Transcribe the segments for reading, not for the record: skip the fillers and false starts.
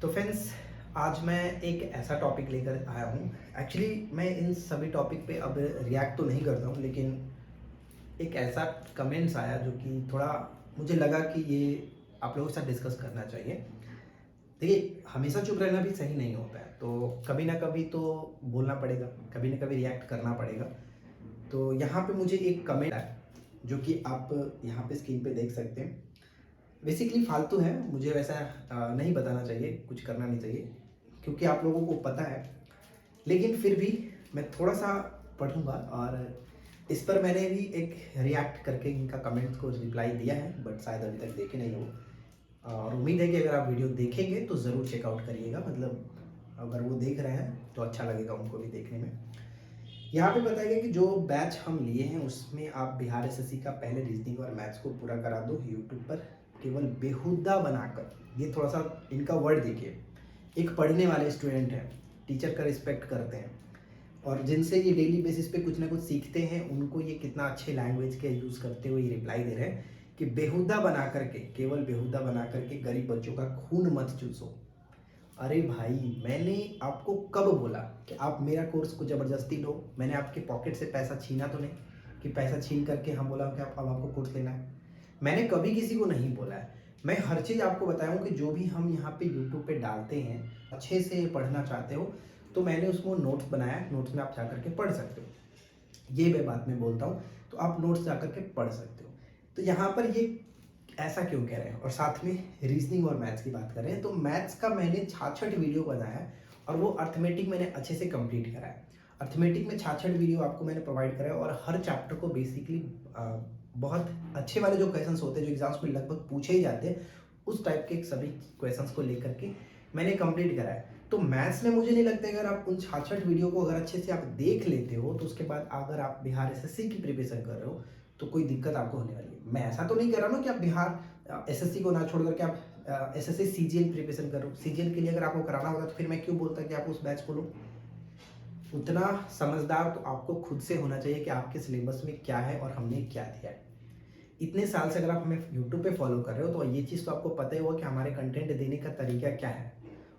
तो फ्रेंड्स, आज मैं एक ऐसा टॉपिक लेकर आया हूँ। एक्चुअली मैं इन सभी टॉपिक पे अब रिएक्ट तो नहीं करता हूँ, लेकिन एक ऐसा कमेंट्स आया जो कि थोड़ा मुझे लगा कि ये आप लोगों के साथ डिस्कस करना चाहिए। देखिए, हमेशा चुप रहना भी सही नहीं होता है, तो कभी ना कभी तो बोलना पड़ेगा, कभी ना कभी रिएक्ट करना पड़ेगा। तो यहाँ पे मुझे एक कमेंट आया जो कि आप यहाँ पे स्क्रीन पे देख सकते हैं। बेसिकली फालतू है, मुझे वैसा नहीं बताना चाहिए, कुछ करना नहीं चाहिए, क्योंकि आप लोगों को पता है। लेकिन फिर भी मैं थोड़ा-सा पढ़ूँगा और इस पर मैंने भी एक रिएक्ट करके इनका कमेंट्स को रिप्लाई दिया है, बट शायद अभी तक देखे नहीं हो। और उम्मीद है कि अगर आप वीडियो देखेंगे तो ज़रूर चेकआउट करिएगा, मतलब अगर वो देख रहे हैं तो अच्छा लगेगा उनको भी देखने में। यहाँ पे बताया गया कि जो बैच हम लिए हैं उसमें आप बिहार एसएससी का पहले रीजनिंग और मैथ्स को पूरा करा दो यूट्यूब पर, केवल बेहुदा बनाकर। ये थोड़ा सा इनका वर्ड देखिए। एक पढ़ने वाले स्टूडेंट हैं, टीचर का रिस्पेक्ट करते हैं और जिनसे ये डेली बेसिस पे कुछ ना कुछ सीखते हैं, उनको ये कितना अच्छे लैंग्वेज के यूज़ करते हुए ये रिप्लाई दे रहे हैं कि बेहुदा बना करके, केवल बेहुदा बना करके गरीब बच्चों का खून मत चूसो। अरे भाई, मैंने आपको कब बोला कि आप मेरा कोर्स को ज़बरदस्ती लो? मैंने आपके पॉकेट से पैसा छीना तो नहीं कि पैसा छीन करके हम बोला कि आप अब आपको कोर्स लेना है। मैंने कभी किसी को नहीं बोला है। मैं हर चीज़ आपको बताया हूँ कि जो भी हम यहाँ पे यूट्यूब पे डालते हैं, अच्छे से पढ़ना चाहते हो तो मैंने उसको नोट्स बनाया है, नोट्स में आप जा कर के पढ़ सकते हो। ये मैं बात में बोलता हूँ, तो आप नोट्स जा कर के पढ़ सकते हो। तो यहाँ पर ये ऐसा क्यों कह रहे हैं और साथ में रीजनिंग और मैथ्स की बात कर रहे हैं, तो मैथ्स का मैंने 66 वीडियो बनाया है और वो अर्थमेटिक मैंने अच्छे से कंप्लीट करा है। अर्थमेटिक में 66 वीडियो आपको मैंने प्रोवाइड करा है और हर चैप्टर को बेसिकली बहुत अच्छे वाले जो क्वेश्चंस होते हैं, जो एग्जाम्स में लगभग पूछे ही जाते हैं, उस टाइप के सभी क्वेश्चंस को लेकर के मैंने कंप्लीट करा है। तो मैथ्स में मुझे नहीं लगता अगर आप उन 66 वीडियो को अगर अच्छे से आप देख लेते हो तो उसके बाद अगर आप बिहार एसएससी की प्रिपरेशन कर रहे हो तो कोई दिक्कत आपको होने वाली है। मैं ऐसा तो नहीं कह रहा ना कि आप बिहार एसएससी को ना छोड़ करके आप एसएससी सीजीएल प्रिपरेशन करो। सीजीएल के लिए अगर आपको कराना होगा तो फिर मैं क्यों बोलता कि आप उस बैच को लो। उतना समझदार तो आपको खुद से होना चाहिए कि आपके सिलेबस में क्या है और हमने क्या दिया है। इतने साल से अगर आप हमें यूट्यूब पे फॉलो कर रहे हो तो ये चीज़ तो आपको पता ही होगा कि हमारे कंटेंट देने का तरीका क्या है।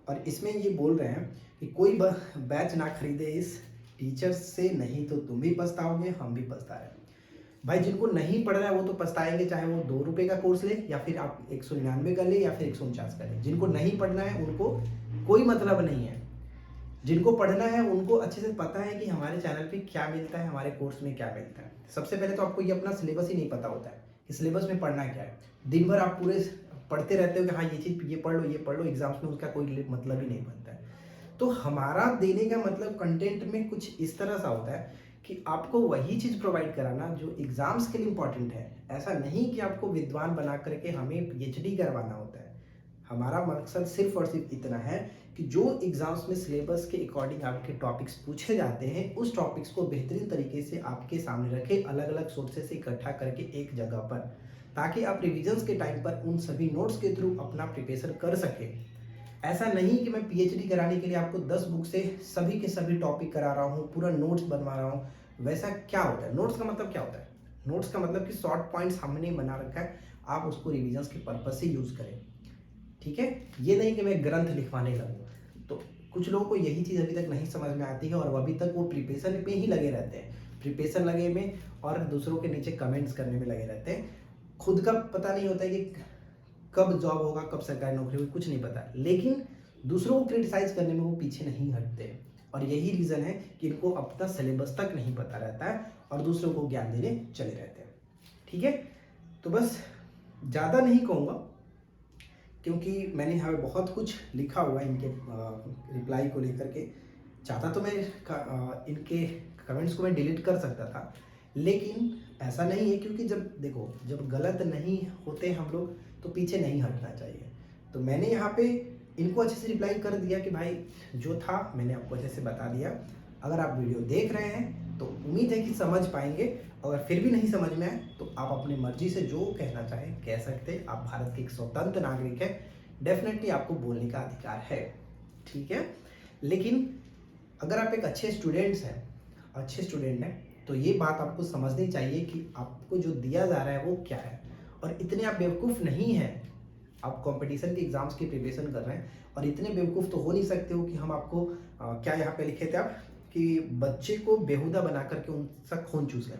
और इसमें ये बोल रहे हैं कि कोई बैच ना खरीदे इस टीचर से, नहीं तो तुम भी पछताओगे, हम भी पछता रहे हैं। भाई, जिनको नहीं पढ़ रहा है वो तो पछताएंगे, चाहे वो 2 रुपये का कोर्स ले या फिर आप 199 का ले या फिर 149 का ले। जिनको नहीं पढ़ना है उनको कोई मतलब नहीं है। जिनको पढ़ना है उनको अच्छे से पता है कि हमारे चैनल पे क्या मिलता है, हमारे कोर्स में क्या मिलता है। सबसे पहले तो आपको ये अपना सिलेबस ही नहीं पता होता है कि सिलेबस में पढ़ना क्या है। दिन भर आप पूरे पढ़ते रहते हो कि हाँ ये चीज़ ये पढ़ लो, ये पढ़ लो, एग्जाम्स में उसका कोई मतलब ही नहीं बनता है। तो हमारा देने का मतलब कंटेंट में कुछ इस तरह सा होता है कि आपको वही चीज़ प्रोवाइड कराना जो एग्जाम्स के लिए इंपॉर्टेंट है। ऐसा नहीं कि आपको विद्वान बना करके हमें पीएचडी करवाना होता है। हमारा मकसद सिर्फ और सिर्फ इतना है कि जो एग्जाम्स में सिलेबस के अकॉर्डिंग आपके टॉपिक्स पूछे जाते हैं, उस टॉपिक्स को बेहतरीन तरीके से आपके सामने रखे, अलग अलग सोर्सेस से इकट्ठा करके एक जगह पर, ताकि आप रिविजन्स के टाइम पर उन सभी नोट्स के थ्रू अपना प्रिपरेशन कर सके। ऐसा नहीं कि मैं पीएचडी कराने के लिए आपको 10 बुक से सभी के सभी टॉपिक करा रहा हूँ, पूरा नोट्स बनवा रहा हूँ। वैसा क्या होता है? नोट्स का मतलब क्या होता है? नोट्स का मतलब कि शॉर्ट पॉइंट्स हमने बना रखा है, आप उसको रिविजन्स के पर्पज से यूज़ करें। ठीक है, ये नहीं कि मैं ग्रंथ लिखवाने लगूँ। तो कुछ लोगों को यही चीज़ अभी तक नहीं समझ में आती है और अभी तक वो प्रिपरेशन पे ही लगे रहते हैं, प्रिपरेशन लगे में और दूसरों के नीचे कमेंट्स करने में लगे रहते हैं। खुद का पता नहीं होता है कि कब जॉब होगा, कब सरकारी नौकरी होगी, कुछ नहीं पता, लेकिन दूसरों को क्रिटिसाइज करने में वो पीछे नहीं हटते। और यही रीज़न है कि इनको अपना सिलेबस तक नहीं पता रहता है और दूसरों को ज्ञान देने चले रहते हैं। ठीक है, तो बस ज़्यादा नहीं कहूँगा क्योंकि मैंने यहाँ पे बहुत कुछ लिखा हुआ है इनके रिप्लाई को लेकर के। चाहता तो मैं इनके कमेंट्स को मैं डिलीट कर सकता था, लेकिन ऐसा नहीं है, क्योंकि जब देखो, जब गलत नहीं होते हम लोग तो पीछे नहीं हटना चाहिए। तो मैंने यहाँ पे इनको अच्छे से रिप्लाई कर दिया कि भाई जो था मैंने आपको अच्छे से बता दिया। अगर आप वीडियो देख रहे हैं तो उम्मीद है कि समझ पाएंगे। अगर फिर भी नहीं समझ में आए तो आप अपनी मर्जी से जो कहना चाहें कह सकते हैं। आप भारत के एक स्वतंत्र नागरिक हैं, डेफिनेटली आपको बोलने का अधिकार है। ठीक है, लेकिन अगर आप एक अच्छे स्टूडेंट्स हैं, अच्छे स्टूडेंट हैं, तो ये बात आपको समझनी चाहिए कि आपको जो दिया जा रहा है वो क्या है। और इतने आप बेवकूफ़ नहीं हैं आप कंपटीशन के एग्ज़ाम्स की प्रिपरेशन कर रहे हैं और इतने बेवकूफ़ तो हो नहीं सकते हो कि हम आपको क्या यहाँ पे लिखे थे आप कि बच्चे को बेहुदा बना करके उनका खून चूस लें।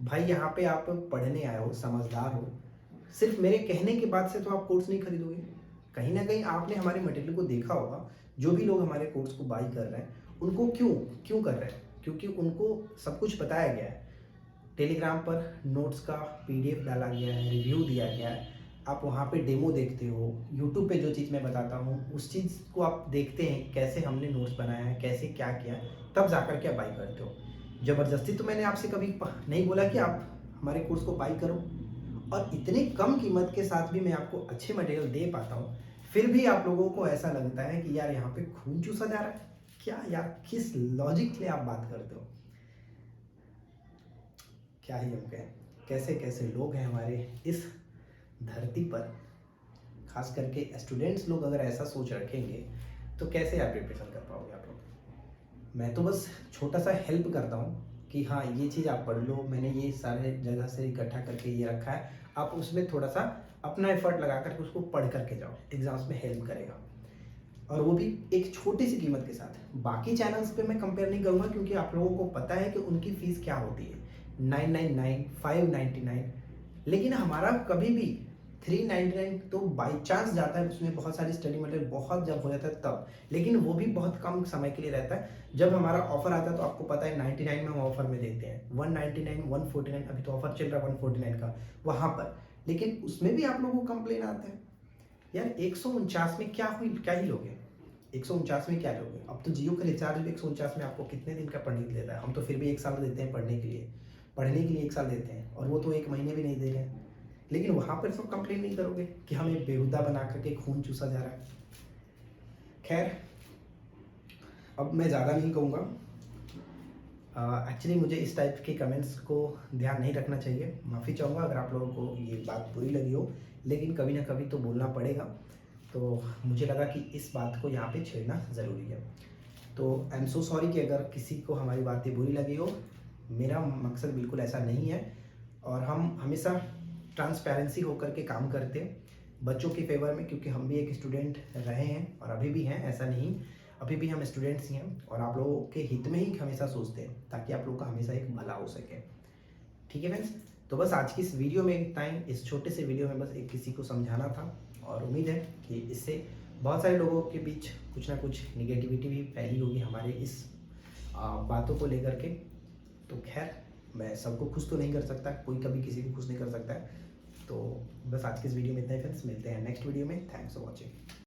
भाई यहाँ पे आप पढ़ने आए हो, समझदार हो, सिर्फ मेरे कहने के बाद से तो आप कोर्स नहीं खरीदोगे। कहीं न कहीं आपने हमारे मटेरियल को देखा होगा, जो भी लोग हमारे कोर्स को बाय कर रहे हैं, उनको क्यों कर रहे हैं? क्योंकि उनको सब कुछ बताया गया है। टेलीग्राम पर नोट्स का पीडीएफ डाला गया है, रिव्यू दिया गया है। आप वहाँ पे डेमो देखते हो, यूट्यूब पे जो चीज़ मैं बताता हूँ, उस चीज़ को आप देखते हैं, कैसे हमने नोट्स बनाया है, कैसे क्या किया है, तब जाकर के आप बाय करते हो। ज़बरदस्ती तो मैंने आपसे कभी नहीं बोला कि आप हमारे कोर्स को बाय करो और इतने कम कीमत के साथ भी मैं आपको अच्छे मटेरियल दे पाता हूँ, फिर भी आप लोगों को ऐसा लगता है कि यार यहाँ पे खून चूसा जा रहा है। क्या यार, किस लॉजिक से आप बात करते हो? क्या ही हम कहें, कैसे-कैसे लोग हैं हमारे इस धरती पर। ख़ास करके स्टूडेंट्स लोग अगर ऐसा सोच रखेंगे, तो कैसे आप प्रिपरेशन कर पाओगे आप लोग? मैं तो बस छोटा-सा हेल्प करता हूँ कि हाँ, ये चीज़ आप पढ़ लो, मैंने ये सारे जगह से इकट्ठा करके ये रखा है, आप उसमें थोड़ा-सा अपना एफर्ट लगा कर के उसको पढ़ कर के जाओ, एग्ज़ाम्स में हेल्प करेगा। और वो भी एक छोटी-सी कीमत के साथ। बाकी चैनल्स पे मैं कंपेयर नहीं करूँगा क्योंकि आप लोगों को पता है कि उनकी फ़ीस क्या होती है, 999, 599, लेकिन हमारा कभी भी 399 तो बाय चांस जाता है, उसमें बहुत सारी स्टडी मटेरियल बहुत जब हो जाता है तब। लेकिन वो भी बहुत कम समय के लिए रहता है। जब हमारा ऑफ़र आता है तो आपको पता है 99 में हम ऑफ़र में देते हैं। 199, 149 अभी तो ऑफ़र चल रहा है 149 का, वहाँ पर। लेकिन उसमें भी आप लोगों को कंप्लेन आते हैं। यार 149 में क्या ही लोगे? 149 में क्या लोगे? अब तो जियो का रिचार्ज भी 149 में आपको कितने दिन का पढ़ने के लिए देता है? हम तो फिर भी 1 साल देते हैं पढ़ने के लिए। पढ़ने के लिए 1 साल देते हैं और वो तो 1 महीने भी नहीं दे रहे हैं। लेकिन वहाँ पर तो कंप्लेन नहीं करोगे कि हमें बेहुदा बना कर के खून चूसा जा रहा है। खैर, अब मैं ज़्यादा नहीं कहूँगा। एक्चुअली मुझे इस टाइप के कमेंट्स को ध्यान नहीं रखना चाहिए। माफ़ी चाहूँगा अगर आप लोगों को ये बात बुरी लगी हो, लेकिन कभी न कभी तो बोलना पड़ेगा। तो मुझे लगा कि इस बात को यहाँ पे छेड़ना ज़रूरी है। तो आई एम सो सॉरी कि अगर किसी को हमारी बातें बुरी लगी हो। मेरा मकसद बिल्कुल ऐसा नहीं है और हम हमेशा ट्रांसपेरेंसी होकर के काम करते हैं बच्चों के फेवर में, क्योंकि हम भी एक स्टूडेंट रहे हैं और अभी भी हैं, ऐसा नहीं। अभी भी हम स्टूडेंट्स ही हैं और आप लोगों के हित में ही हमेशा सोचते हैं ताकि आप लोगों का हमेशा एक भला हो सके। ठीक है फ्रेंड्स, तो बस आज की इस वीडियो में इतना ही। इस छोटे से वीडियो में बस एक किसी को समझाना था और उम्मीद है कि इससे बहुत सारे लोगों के बीच कुछ ना कुछ निगेटिविटी भी फैली होगी हमारे इस बातों को लेकर के। तो खैर, मैं सबको खुश तो नहीं कर सकता, कोई कभी किसी को खुश नहीं कर सकता है। तो बस आज के इस वीडियो में इतना ही फ्रेंड्स, मिलते हैं नेक्स्ट वीडियो में। Thanks for watching.